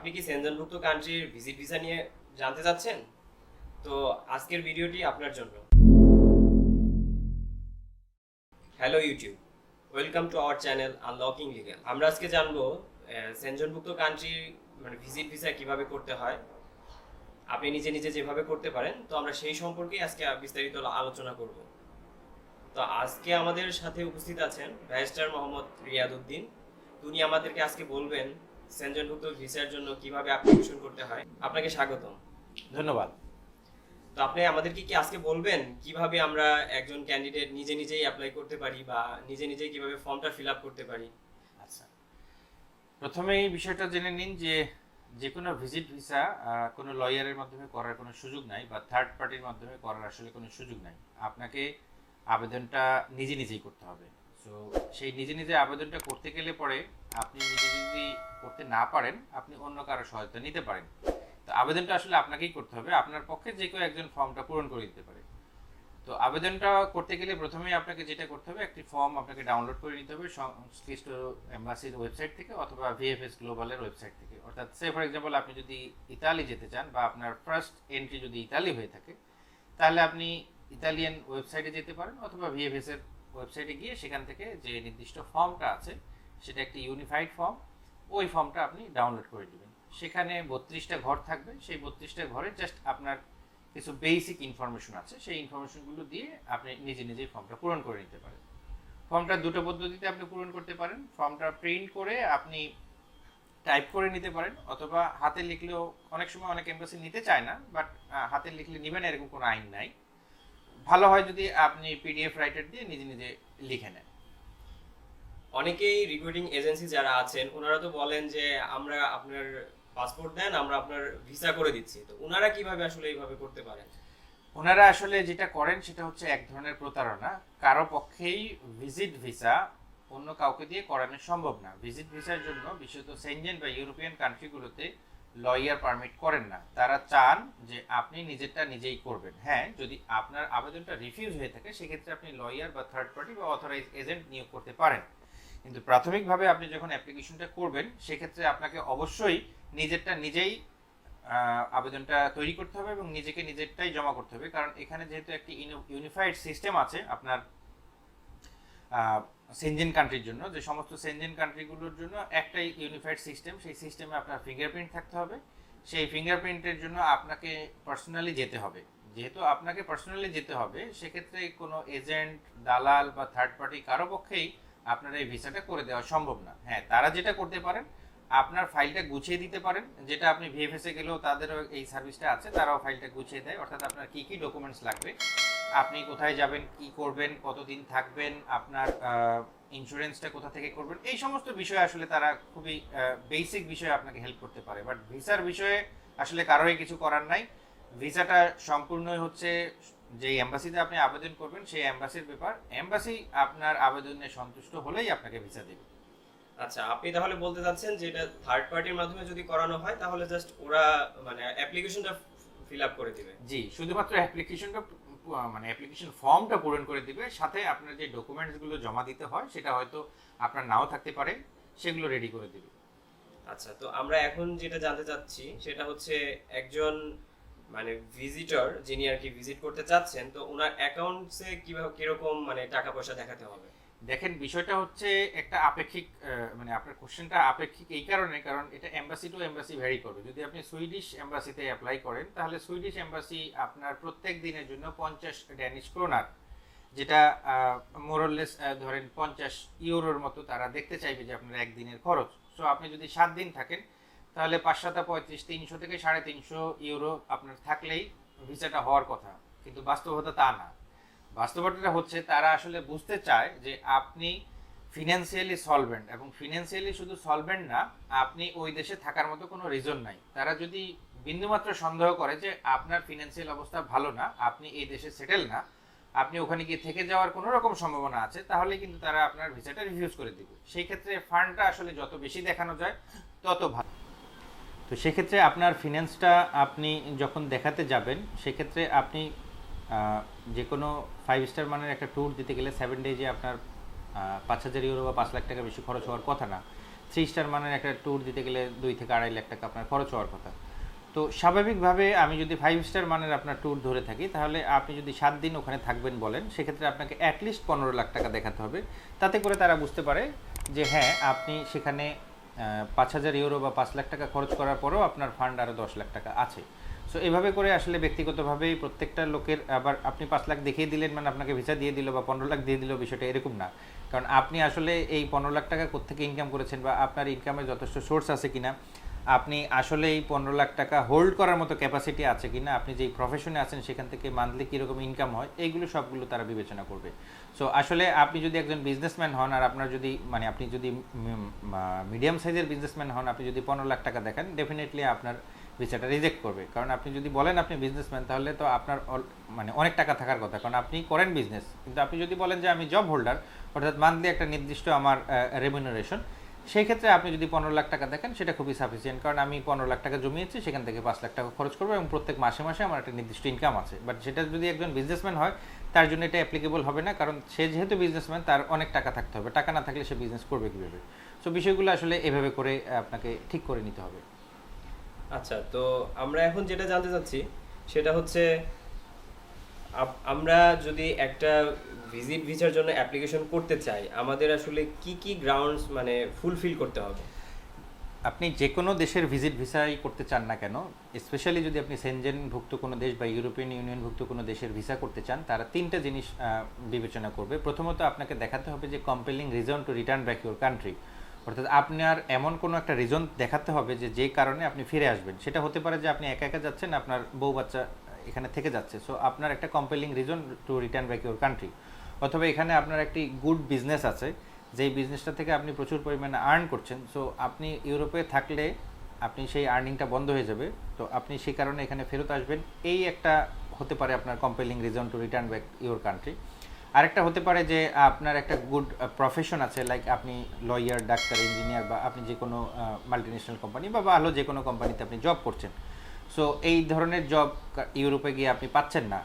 আপনি কি সেনজেনভুক্ত কান্ট্রির ভিজিট ভিসা নিয়ে জানতে চাচ্ছেন? তো আজকের ভিডিওটি আপনার জন্য। Hello YouTube, welcome to our channel unlocking legal. আমরা আজকে জানবো সেনজেনভুক্ত কান্ট্রি মানে ভিজিট ভিসা কিভাবে করতে হয়, আপনি নিজে নিজে যেভাবে করতে পারেন। তো আমরা সেই সম্পর্কেই আজকে বিস্তারিত আলোচনা করব। তো আজকে আমাদের সাথে উপস্থিত আছেন ব্যারিস্টার মোহাম্মদ রিয়াদ উদ্দিন। উনি আমাদেরকে আজকে বলবেন সেনজেনভুক্ত ভিসার জন্য কিভাবে অ্যাপ্লিকেশন করতে হয়। আপনাকে স্বাগতম। ধন্যবাদ। তো আপনি আমাদেরকে কি আজকে বলবেন কিভাবে আমরা একজন ক্যান্ডিডেট নিজে নিজেই অ্যাপ্লাই করতে পারি বা নিজে নিজেই কিভাবে ফর্মটা ফিল আপ করতে পারি? আচ্ছা, প্রথমে এই বিষয়টা জেনে নিন যে যে কোনো ভিজিট ভিসা কোনো লয়ারের মাধ্যমে করার কোনো সুযোগ নাই বা থার্ড পার্টির মাধ্যমে করার আসলে কোনো সুযোগ নাই। আপনাকে আবেদনটা নিজে নিজেই করতে হবে। সো সেই নিজে নিজে আবেদনটা করতে গেলে পরে আপনি নিজে যদি করতে না পারেন, আপনি অন্য কারো সহায়তা নিতে পারেন। তো আবেদনটা আসলে আপনাকেই করতে হবে। আপনার পক্ষে যে কেউ একজন ফর্মটা পূরণ করে দিতে পারে। তো আবেদনটা করতে গেলে প্রথমেই আপনাকে যেটা করতে হবে, একটি ফর্ম আপনাকে ডাউনলোড করে নিতে হবে সংশ্লিষ্ট এম্বাসির ওয়েবসাইট থেকে অথবা ভিএফএস গ্লোবালের ওয়েবসাইট থেকে। অর্থাৎ সে ফর এক্সাম্পল আপনি যদি ইতালি যেতে চান বা আপনার ফার্স্ট এন্ট্রি যদি ইতালি হয়ে থাকে, তাহলে আপনি ইতালিয়ান ওয়েবসাইটে যেতে পারেন অথবা ভিএফএস এর ওয়েবসাইটে গিয়ে সেখান থেকে যে নির্দিষ্ট ফর্মটা আছে সেটা একটি ইউনিফাইড ফর্ম, ওই ফর্মটা আপনি ডাউনলোড করে নেবেন। সেখানে 32টা ঘর থাকবে। সেই 32টা ঘরে জাস্ট আপনার কিছু বেসিক ইনফরমেশন আছে, সেই ইনফরমেশনগুলো দিয়ে আপনি নিজে নিজেই ফর্মটা পূরণ করে নিতে পারেন। ফর্মটা দুটো পদ্ধতিতে আপনি পূরণ করতে পারেন। ফর্মটা প্রিন্ট করে আপনি টাইপ করে নিতে পারেন অথবা হাতে লিখলেও অনেক সময় অনেক এমবাসি নিতে চায় না, বাট হাতে লিখলে নেবেন এরকম কোনো আইন নাই। ভালো হয় যদি আপনি পিডিএফ রাইটার দিয়ে নিজে নিজে লিখে নেন। অনেকেই রিক্রুটিং এজেন্সি যারা আছেন ওনারা তো বলেন যে আমরা আপনার পাসপোর্ট দেন, আমরা আপনার ভিসা করে দিচ্ছি। তো ওনারা কিভাবে আসলে এইভাবে করতে পারেন? ওনারা আসলে যেটা করেন সেটা হচ্ছে এক ধরনের প্রতারণা। কারো পক্ষেই ভিজিট ভিসা অন্য কাউকে দিয়ে করানো সম্ভব না। ভিজিট ভিসার জন্য বিশেষত সেনজেন বা ইউরোপিয়ান কান্ট্রিগুলোতে লয়ার পারমিট করেন না। তারা চান যে আপনি নিজেরটা নিজেই করবেন। হ্যাঁ, যদি আপনার আবেদনটা রিফিউজ হয়ে থাকে সেক্ষেত্রে আপনি লয়ার বা থার্ড পার্টি বা অথরাইজ এজেন্ট নিয়োগ করতে পারেন। কিন্তু প্রাথমিকভাবে আপনি যখন অ্যাপ্লিকেশনটা করবেন সেক্ষেত্রে আপনাকে অবশ্যই নিজেরটা নিজেই আবেদনটা তৈরি করতে হবে এবং নিজেকে নিজেরটাই জমা করতে হবে। কারণ এখানে যেহেতু একটি ইউনিফাইড সিস্টেম আছে আপনার সেনজেন কান্ট্রির জন্য, যে সমস্ত সেনজেন কান্ট্রিগুলোর জন্য একটাই ইউনিফাইড সিস্টেম, সেই সিস্টেমে আপনার ফিঙ্গারপ্রিন্ট থাকতে হবে। সেই ফিঙ্গারপ্রিন্টের জন্য আপনাকে পার্সোনালি যেতে হবে। যেহেতু আপনাকে পার্সোনালি যেতে হবে সেক্ষেত্রে কোনো এজেন্ট, দালাল বা থার্ড পার্টি কারো পক্ষেই আপনার এই ভিসাটা করে দেওয়া সম্ভব না। হ্যাঁ, তারা যেটা করতে পারেন, আপনার ফাইলটা গুছিয়ে দিতে পারেন, যেটা আপনি ভিএফএসে গেলেও তাদেরও এই সার্ভিসটা আছে, তারাও ফাইলটা গুছিয়ে দেয়। অর্থাৎ আপনার কী কী ডকুমেন্টস লাগবে, আপনি কোথায় যাবেন, কি করবেন, কতদিন থাকবেন, আপনার ইন্স্যুরেন্সটা কোথা থেকে করবেন, এই সমস্ত বিষয়ে আসলে তারা খুবই বেসিক বিষয়ে আপনাকে হেল্প করতে পারে। বাট ভিসার বিষয়ে আসলে কারোই কিছু করার নাই। ভিসাটা সম্পূর্ণই হচ্ছে যে এম্বাসিতে আপনি আবেদন করবেন সেই এম্বাসির ব্যাপার। এম্বাসি আপনার আবেদনে সন্তুষ্ট হলেই আপনাকে ভিসা দেবে। আচ্ছা, আপনি তাহলে বলতে চাচ্ছেন যে এটা থার্ড পার্টির মাধ্যমে যদি করানো হয় তাহলে জাস্ট ওরা মানে অ্যাপ্লিকেশনটা ফিল আপ করে দিবে? জি, শুধুমাত্র অ্যাপ্লিকেশনটা মানে অ্যাপ্লিকেশন ফর্মটা পূরণ করে দিবে। সাথে আপনার যে ডকুমেন্টসগুলো জমা দিতে হয় সেটা হয়তো আপনার নাও থাকতে পারে, সেগুলো রেডি করে দিবে। আচ্ছা, তো আমরা এখন যেটা জানতে চাচ্ছি সেটা হচ্ছে একজন মানে ভিজিটর যিনি আর কি ভিজিট করতে চাচ্ছেন, তো ওনার অ্যাকাউন্টসে কিভাবে কিরকম মানে টাকা পয়সা দেখাতে হবে? দেখেন, বিষয়টা হচ্ছে একটা আপেক্ষিক, মানে আপনার কোশ্চেনটা আপেক্ষিক এই কারণে, কারণ এটা এম্বাসি টু এম্বাসি ভ্যারি করবে। যদি আপনি সুইডিশ এম্বাসিতে অ্যাপ্লাই করেন তাহলে সুইডিশ এম্বাসি আপনার প্রত্যেক দিনের জন্য 50 ড্যানিশ ক্রোনার, যেটা মোরলেস ধরেন 50 ইউরোর মতো তারা দেখতে চাইবে যে আপনার একদিনের খরচ। সো আপনি যদি 7 দিন থাকেন তাহলে 5 7 35, 300 থেকে 350 ইউরো আপনার থাকলেই ভিসাটা হওয়ার কথা। কিন্তু বাস্তবতা তা না। বাস্তবতাটা হচ্ছে তারা আসলে বুঝতে চায় যে আপনি ফিনান্সিয়ালি সলভেন্ট, এবং ফিনান্সিয়ালি শুধু সলভেন্ট না, আপনি ওই দেশে থাকার মতো কোনো রিজন নাই। তারা যদি বিন্দুমাত্র সন্দেহ করে যে আপনার ফিনান্সিয়াল অবস্থা ভালো না, আপনি এই দেশে সেটেল না, আপনি ওখানে গিয়ে থেকে যাওয়ার কোনো রকম সম্ভাবনা আছে, তাহলে কিন্তু তারা আপনার ভিসাটা রিফিউজ করে দিবে। সেই ক্ষেত্রে ফান্ডটা আসলে যত বেশি দেখানো যায় তত ভালো। তো সেক্ষেত্রে আপনার ফিনান্সটা আপনি যখন দেখাতে যাবেন সেক্ষেত্রে আপনি যে কোনো 5 স্টার মানের একটা ট্যুর দিতে গেলে 7 ডেজে আপনার 5,000 ইউরো বা 5 লাখ টাকা বেশি খরচ হওয়ার কথা না। 3 স্টার মানের একটা ট্যুর দিতে গেলে 2 থেকে 2.5 লাখ টাকা আপনার খরচ হওয়ার কথা। তো স্বাভাবিকভাবে আমি যদি 5 স্টার মানের আপনার ট্যুর ধরে থাকি, তাহলে আপনি যদি 7 দিন ওখানে থাকবেন বলেন, সেক্ষেত্রে আপনাকে অ্যাটলিস্ট 15 লাখ টাকা দেখাতে হবে। তাতে করে তারা বুঝতে পারে যে হ্যাঁ, আপনি সেখানে 5,000 ইউরো বা 5 লাখ টাকা খরচ করার পরেও আপনার ফান্ড আরও 10 লাখ টাকা আছে। সো এভাবে করে আসলে ব্যক্তিগতভাবেই প্রত্যেকটা লোকের, আবার আপনি 5 লাখ দেখিয়ে দিলেন মানে আপনাকে ভিসা দিয়ে দিল বা 15 লাখ দিয়ে দিল, বিষয়টা এরকম না। কারণ আপনি আসলে এই 15 লাখ টাকা কোত্থেকে ইনকাম করেছেন বা আপনার ইনকামের যথেষ্ট সোর্স আছে কিনা, আপনি আসলে এই 15 লাখ টাকা হোল্ড করার মতো ক্যাপাসিটি আছে কিনা, আপনি যেই প্রফেশনে আছেন সেখান থেকে মান্থলি কীরকম ইনকাম হয়, এইগুলো সবগুলো তারা বিবেচনা করবে। সো আসলে আপনি যদি একজন বিজনেসম্যান হন আর আপনার যদি মানে আপনি যদি মিডিয়াম সাইজের বিজনেসম্যান হন, আপনি যদি 15 লাখ টাকা দেখেন, ডেফিনেটলি আপনার ভিসাটা রিজেক্ট করবে। কারণ আপনি যদি বলেন আপনি বিজনেসম্যান, তাহলে তো আপনার মানে অনেক টাকা থাকার কথা, কারণ আপনি করেন বিজনেস। কিন্তু আপনি যদি বলেন যে আমি জব হোল্ডার, অর্থাৎ মান্থলি একটা নির্দিষ্ট আমার রেমিউনারেশন, সেই ক্ষেত্রে আপনি যদি 15 লাখ টাকা দেখেন, সেটা খুবই সাফিসিয়েন্ট। কারণ আমি 15 লাখ টাকা জমিয়েছি, সেখান থেকে 5 লাখ টাকা খরচ করবো এবং প্রত্যেক মাসে মাসে আমার একটা নির্দিষ্ট ইনকাম আছে। বাট সেটা যদি একজন বিজনেসম্যান হয়, তার জন্য এটা অ্যাপ্লিকেবল হবে না, কারণ সে যেহেতু বিজনেসম্যান, তার অনেক টাকা থাকতে হবে। টাকা না থাকলে সে বিজনেস করবে কীভাবে? সো বিষয়গুলো আসলে এভাবে করে আপনাকে ঠিক করে নিতে হবে। আচ্ছা, তো আমরা এখন যেটা জানতে চাচ্ছি সেটা হচ্ছে আমরা যদি একটা ভিজিট ভিসার জন্য অ্যাপ্লিকেশন করতে চাই, আমাদের আসলে কি কি গ্রাউন্ডস মানে ফুলফিল করতে হবে? আপনি যে কোনো দেশের ভিজিট ভিসাই করতে চান না কেন, স্পেশালি যদি আপনি সেনজেনভুক্ত কোনো দেশ বা ইউরোপিয়ান ইউনিয়নভুক্ত কোনো দেশের ভিসা করতে চান, তারা 3টা জিনিস বিবেচনা করবে। প্রথমত আপনাকে দেখাতে হবে যে compelling reason to return back your country, অর্থাৎ আপনার এমন কোনো একটা রিজন দেখাতে হবে যে কারণে আপনি ফিরে আসবেন। সেটা হতে পারে যে আপনি একা একা যাচ্ছেন, আপনার বউ বাচ্চা এখানে থেকে যাচ্ছে, সো আপনার একটা compelling reason to return back your country. অথবা এখানে আপনার একটি গুড বিজনেস আছে, যেই বিজনেসটা থেকে আপনি প্রচুর পরিমাণে আর্ন করছেন, সো আপনি ইউরোপে থাকলে আপনি সেই আর্নিংটা বন্ধ হয়ে যাবে, তো আপনি সেই কারণে এখানে ফেরত আসবেন। এই একটা হতে পারে আপনার compelling reason to return back your country. আরেকটা হতে পারে যে আপনার একটা গুড প্রফেশন আছে, লাইক আপনি লয়ার, ডাক্তার, ইঞ্জিনিয়ার, বা আপনি যে কোনো মাল্টিন্যাশনাল কোম্পানি বা ভালো যে কোনো কোম্পানিতে আপনি জব করছেন। সো এই ধরনের জব ইউরোপে গিয়ে আপনি পাচ্ছেন না,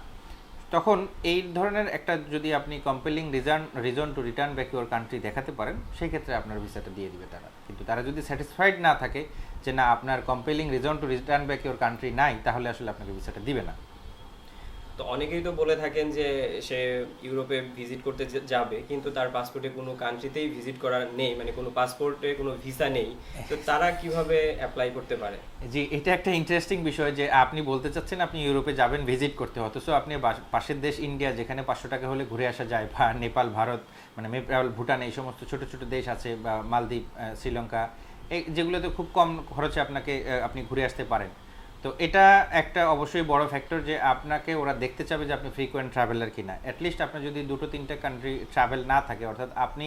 তখন এই ধরনের একটা যদি আপনি compelling reason to return back your country দেখাতে পারেন, সেই ক্ষেত্রে আপনার ভিসাটা দিয়ে দিবে তারা। কিন্তু তারা যদি স্যাটিসফাইড না থাকে যে না, আপনার compelling reason to return back your country নাই, তাহলে আসলে আপনাকে ভিসাটা দিবে না। তো অনেকেই তো বলে থাকেন যে সে ইউরোপে ভিজিট করতে যাবে, কিন্তু তার পাসপোর্টে কোনো কান্ট্রিতেই ভিজিট করার নেই, মানে কোনো পাসপোর্টে কোনো ভিসা নেই, তো তারা কিভাবে অ্যাপ্লাই করতে পারে? জি, এটা একটা ইন্টারেস্টিং বিষয় যে আপনি বলতে চাচ্ছেন আপনি ইউরোপে যাবেন ভিজিট করতে, অথচ আপনি পাশের দেশ ইন্ডিয়া, যেখানে 500 টাকা হলে ঘুরে আসা যায়, বা নেপাল, ভারত, মানে নেপাল, ভুটান, এই সমস্ত ছোট ছোট দেশ আছে, বা মালদ্বীপ, শ্রীলঙ্কা, এই যেগুলোতে খুব কম খরচে আপনি ঘুরে আসতে পারেন। তো এটা একটা অবশ্যই বড় ফ্যাক্টর যে আপনাকে ওরা দেখতে চাবে যে আপনি ফ্রিকোয়েন্ট ট্রাভেলার কিনা। অ্যাটলিস্ট আপনার যদি 2-3টা কান্ট্রি ট্রাভেল না থাকে, অর্থাৎ আপনি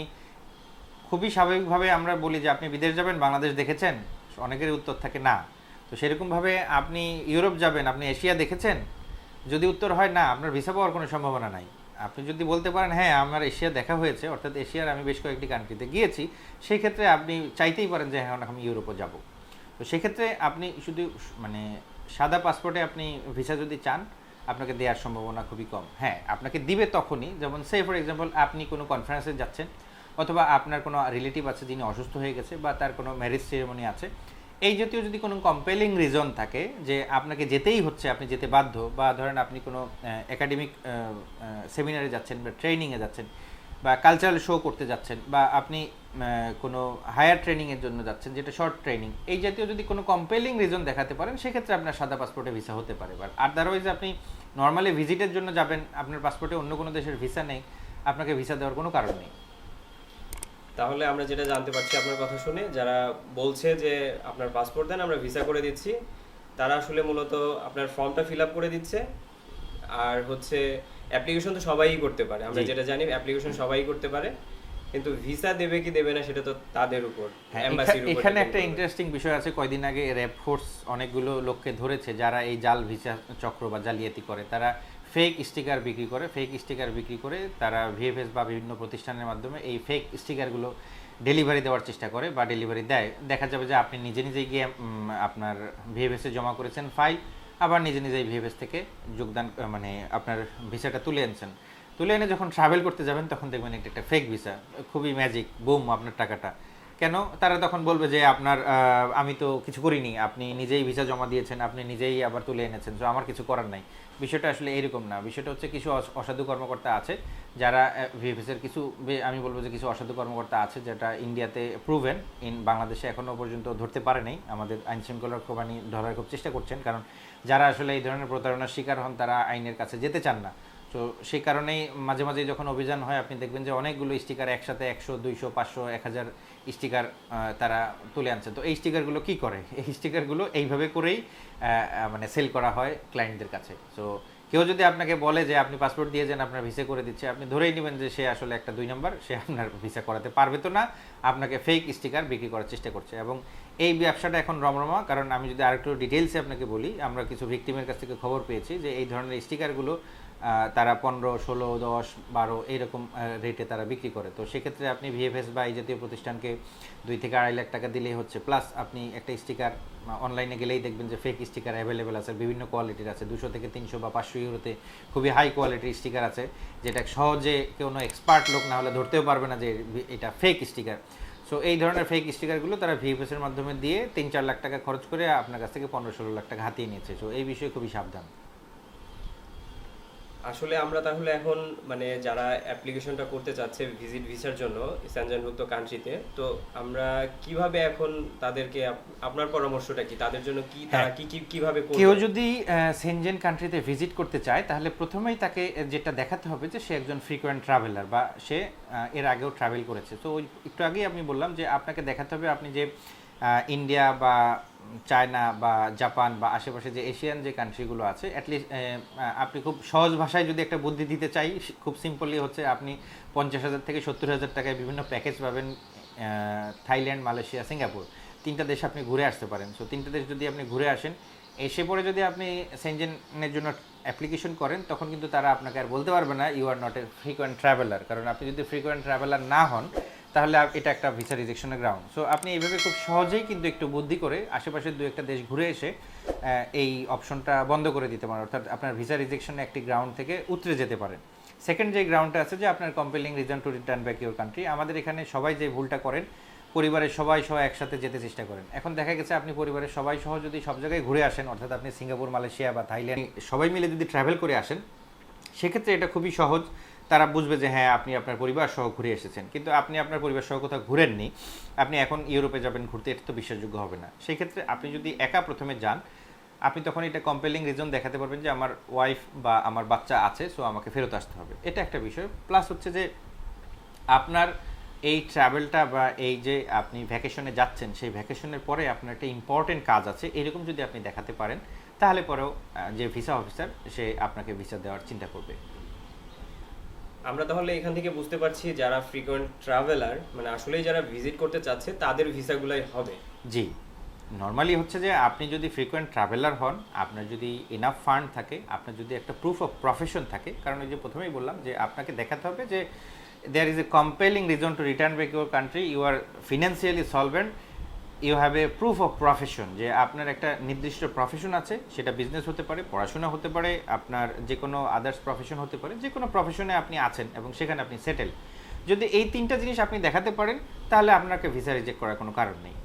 খুবই স্বাভাবিকভাবে আমরা বলি যে আপনি বিদেশ যাবেন, বাংলাদেশ দেখেছেন, অনেকেরই উত্তর থাকে না। তো সেরকমভাবে আপনি ইউরোপ যাবেন, আপনি এশিয়া দেখেছেন, যদি উত্তর হয় না, আপনার ভিসা পাওয়ার কোনো সম্ভাবনা নাই। আপনি যদি বলতে পারেন হ্যাঁ আমার এশিয়া দেখা হয়েছে, অর্থাৎ এশিয়ার আমি বেশ কয়েকটি কান্ট্রিতে গিয়েছি, সেই ক্ষেত্রে আপনি চাইতেই পারেন যে হ্যাঁ আমি ইউরোপে যাব। তো সেক্ষেত্রে আপনি শুধু মানে সাদা পাসপোর্টে আপনি ভিসা যদি চান, আপনাকে দেওয়ার সম্ভাবনা খুবই কম। হ্যাঁ, আপনাকে দিবে তখনই, যেমন সে ফর এক্সাম্পল আপনি কোনো কনফারেন্সে যাচ্ছেন, অথবা আপনার কোনো রিলেটিভ আছে যিনি অসুস্থ হয়ে গেছে, বা তার কোনো ম্যারেজ সেরেমনি আছে, এই জাতীয় যদি কোনো কম্পেলিং রিজন থাকে যে আপনাকে যেতেই হচ্ছে, আপনি যেতে বাধ্য, বা ধরেন আপনি কোনো একাডেমিক সেমিনারে যাচ্ছেন, বা ট্রেনিংয়ে যাচ্ছেন, বা কালচারাল শো করতে যাচ্ছেন, বা আপনি কোনো হায়ার ট্রেনিংয়ের জন্য যাচ্ছেন যেটা শর্ট ট্রেনিং, এই জাতীয় যদি কোনো কম্পেলিং রিজন দেখাতে পারেন, সেক্ষেত্রে আপনার সাদা পাসপোর্টে ভিসা হতে পারে। বাট আদারওয়াইজ আপনি নর্মালি ভিজিটের জন্য যাবেন, আপনার পাসপোর্টে অন্য কোনো দেশের ভিসা নেই, আপনাকে ভিসা দেওয়ার কোনো কারণ নেই। তাহলে আমরা যেটা জানতে পারছি আপনার কথা শুনে, যারা বলছে যে আপনার পাসপোর্ট দেন আমরা ভিসা করে দিচ্ছি, তারা আসলে মূলত আপনার ফর্মটা ফিল আপ করে দিচ্ছে। আর হচ্ছে অ্যাপ্লিকেশন তো সবাই করতে পারে, আমরা যেটা জানি অ্যাপ্লিকেশন সবাই করতে পারে, কিন্তু ভিসা দেবে কি দেবে না সেটা তো তাদের উপর, এমবাসির উপর। এখানে একটা ইন্টারেস্টিং বিষয় আছে, কয়দিন আগে র্যাব ফোর্স অনেকগুলো লোককে ধরেছে যারা এই জাল ভিসা চক্র বা জালিয়াতি করে। তারা ফেক স্টিকার বিক্রি করে তারা ভিএফএস বা বিভিন্ন প্রতিষ্ঠানের মাধ্যমে এই ফেক স্টিকারগুলো ডেলিভারি দেওয়ার চেষ্টা করে বা ডেলিভারি দেয়। দেখা যাবে যে আপনি নিজে নিজে গিয়ে আপনার ভিএফএসে জমা করেছেন ফাইল, আবার নিজে নিজেই ভিএফএস থেকে যোগদান মানে আপনার ভিসাটা তুলে এনে যখন ট্রাভেল করতে যাবেন, তখন দেখবেন এটা একটা ফেক ভিসা, খুবই ম্যাজিক, বুম, আপনার টাকাটা কেন? তারা তখন বলবে যে আপনার আমি তো কিছু করিনি, আপনি নিজেই ভিসা জমা দিয়েছেন, আপনি নিজেই আবার তুলে এনেছেন, তো আমার কিছু করার নাই। বিষয়টা আসলে এরকম না। বিষয়টা হচ্ছে কিছু অসাধু কর্মকর্তা আছে যারা ভিএফএসের কিছু আমি বলবো যে কিছু অসাধু কর্মকর্তা আছে যেটা ইন্ডিয়াতে প্রুভেন, বাংলাদেশে এখনও পর্যন্ত ধরতে পারে নাই। আমাদের আইন শৃঙ্খলা রক্ষাবাহিনী ধরার খুব চেষ্টা করছেন, কারণ যারা আসলে এই ধরনের প্রতারণার শিকার হন তারা আইনের কাছে যেতে চান না। তো সেই কারণেই মাঝে মাঝে যখন অভিযান হয় আপনি দেখবেন যে অনেকগুলো স্টিকার একসাথে 100, 200, 500, 1000 স্টিকার তারা তুলে আনছে। তো এই স্টিকারগুলো কি করে? এই স্টিকারগুলো এইভাবে করেই মানে সেল করা হয় ক্লায়েন্টদের কাছে। সো কেউ যদি আপনাকে বলে যে আপনি পাসপোর্ট দিয়ে যান আপনার ভিসা করে দিচ্ছে, আপনি ধরেই নেবেন যে সে আসলে একটা 2 নম্বর, সে আপনার ভিসা করাতে পারবে তো না, আপনাকে ফেক স্টিকার বিক্রি করার চেষ্টা করছে। এবং এই ব্যবসাটা এখন রমরমা, কারণ আমি যদি আরেকটু ডিটেলসে আপনাকে বলি, আমরা কিছু ভিকটিমের কাছ থেকে খবর পেয়েছি যে এই ধরনের স্টিকারগুলো তারা 15, 16, 10, 12 এইরকম রেটে তারা বিক্রি করে। তো সেক্ষেত্রে আপনি ভিএফএস বা এই জাতীয় প্রতিষ্ঠানকে 2 থেকে 2.5 লাখ টাকা দিলেই হচ্ছে, প্লাস আপনি একটা স্টিকার অনলাইনে গেলেই দেখবেন যে ফেক স্টিকার অ্যাভেলেবেল আছে, বিভিন্ন কোয়ালিটির আছে, 200 থেকে 300 বা 500 ইউরোতে খুবই হাই কোয়ালিটির স্টিকার আছে, যেটা সহজে কোনো এক্সপার্ট লোক না হলে ধরতেও পারবে না যে এটা ফেক স্টিকার। সো এই ধরনের ফেক স্টিকারগুলো তারা ভিএফএসের মাধ্যমে দিয়ে 3-4 লাখ টাকা খরচ করে আপনার কাছ থেকে 15-16 লাখ টাকা হাতিয়ে নিয়েছে। সো এই বিষয়ে খুবই সাবধান। আসলে আমরা তাহলে এখন মানে যারা অ্যাপ্লিকেশনটা করতে চাচ্ছে ভিজিট ভিসার জন্য সেনজেনভুক্ত কান্ট্রিতে, তো আমরা কিভাবে এখন তাদেরকে আপনার পরামর্শটা কি তাদের জন্য, কি তারা কিভাবে করবে? কেউ যদি সেনজেন কান্ট্রিতে ভিজিট করতে চায় তাহলে প্রথমেই তাকে যেটা দেখাতে হবে যে সে একজন ফ্রিকোয়েন্ট ট্রাভেলার বা সে এর আগেও ট্রাভেল করেছে। তো ওই একটু আগেই আপনি বললাম যে আপনাকে দেখাতে হবে আপনি যে ইন্ডিয়া বা চায়না বা জাপান বা আশেপাশে যে এশিয়ান যে কান্ট্রিগুলো আছে, অ্যাটলিস্ট আপনি খুব সহজ ভাষায় যদি একটা বুদ্ধি দিতে চাই, খুব সিম্পলি হচ্ছে আপনি 50,000 থেকে 70,000 টাকায় বিভিন্ন প্যাকেজ পাবেন থাইল্যান্ড, মালয়েশিয়া, সিঙ্গাপুর, 3টা দেশ আপনি ঘুরে আসতে পারেন। সো 3টা দেশ যদি আপনি ঘুরে আসেন, এসে পরে যদি আপনি সেনজেনের জন্য অ্যাপ্লিকেশন করেন, তখন কিন্তু তারা আপনাকে আর বলতে পারবে না you are not a frequent traveller, কারণ আপনি যদি ফ্রিকোয়েন্ট ট্রাভেলার না হন তাহলে এটা একটা ভিসা রিজেকশনের গ্রাউন্ড। সো আপনি এইভাবে খুব সহজেই কিন্তু একটু বুদ্ধি করে আশেপাশের 2-1টা দেশ ঘুরে এসে এই অপশনটা বন্ধ করে দিতে পারেন, অর্থাৎ আপনার ভিসা রিজেকশনে একটি গ্রাউন্ড থেকে উতরে যেতে পারেন। সেকেন্ড যে গ্রাউন্ডটা আছে যে আপনার compelling reason to return back your country, আমাদের এখানে সবাই যে ভুলটা করেন পরিবারের সবাই সহ একসাথে যেতে চেষ্টা করেন। এখন দেখা গেছে আপনি পরিবারের সবাই সহ যদি সব জায়গায় ঘুরে আসেন, অর্থাৎ আপনি সিঙ্গাপুর, মালয়েশিয়া বা থাইল্যান্ড সবাই মিলে যদি ট্রাভেল করে আসেন, সেক্ষেত্রে এটা খুবই সহজ, তারা বুঝবে যে হ্যাঁ আপনি আপনার পরিবার সহ ঘুরে এসেছেন। কিন্তু আপনি আপনার পরিবার সহ কোথাও ঘুরেননি, আপনি এখন ইউরোপে যাবেন ঘুরতে, এটা তো বিশ্বাসযোগ্য হবে না। সেই ক্ষেত্রে আপনি যদি একা প্রথমে যান, আপনি তখন এটা কম্পেলিং রিজন দেখাতে পারবেন যে আমার ওয়াইফ বা আমার বাচ্চা আছে, সো আমাকে ফেরত আসতে হবে, এটা একটা বিষয়। প্লাস হচ্ছে যে আপনার এই ট্রাভেলটা বা এই যে আপনি ভ্যাকেশনে যাচ্ছেন, সেই ভ্যাকেশনের পরে আপনার একটা ইম্পর্টেন্ট কাজ আছে, এরকম যদি আপনি দেখাতে পারেন, তাহলে পরেও যে ভিসা অফিসার সে আপনাকে ভিসা দেওয়ার চিন্তা করবে। আমরা তাহলে এখান থেকে বুঝতে পারছি যারা ফ্রিকোয়েন্ট ট্রাভেলার মানে আসলেই যারা ভিজিট করতে চাচ্ছে তাদের ভিসাগুলাই হবে। জি, নর্মালি হচ্ছে যে আপনি যদি ফ্রিকোয়েন্ট ট্রাভেলার হন, আপনার যদি এনাফ ফান্ড থাকে, আপনার যদি একটা প্রুফ অফ প্রফেশন থাকে, কারণ এই যে প্রথমেই বললাম যে আপনাকে দেখাতে হবে যে there is a compelling reason to return back your country, you are financially solvent, you have a proof of profession, যে আপনার একটা নির্দিষ্ট প্রফেশন আছে, সেটা বিজনেস হতে পারে, পড়াশোনা হতে পারে, আপনার যে কোনো আদার্স প্রফেশন হতে পারে, যে কোনো প্রফেশনে আপনি আছেন এবং সেখানে আপনি সেটেল। যদি এই 3টা জিনিস আপনি দেখাতে পারেন, তাহলে আপনাকে ভিসা রিজেক্ট করার কোনো কারণ নেই।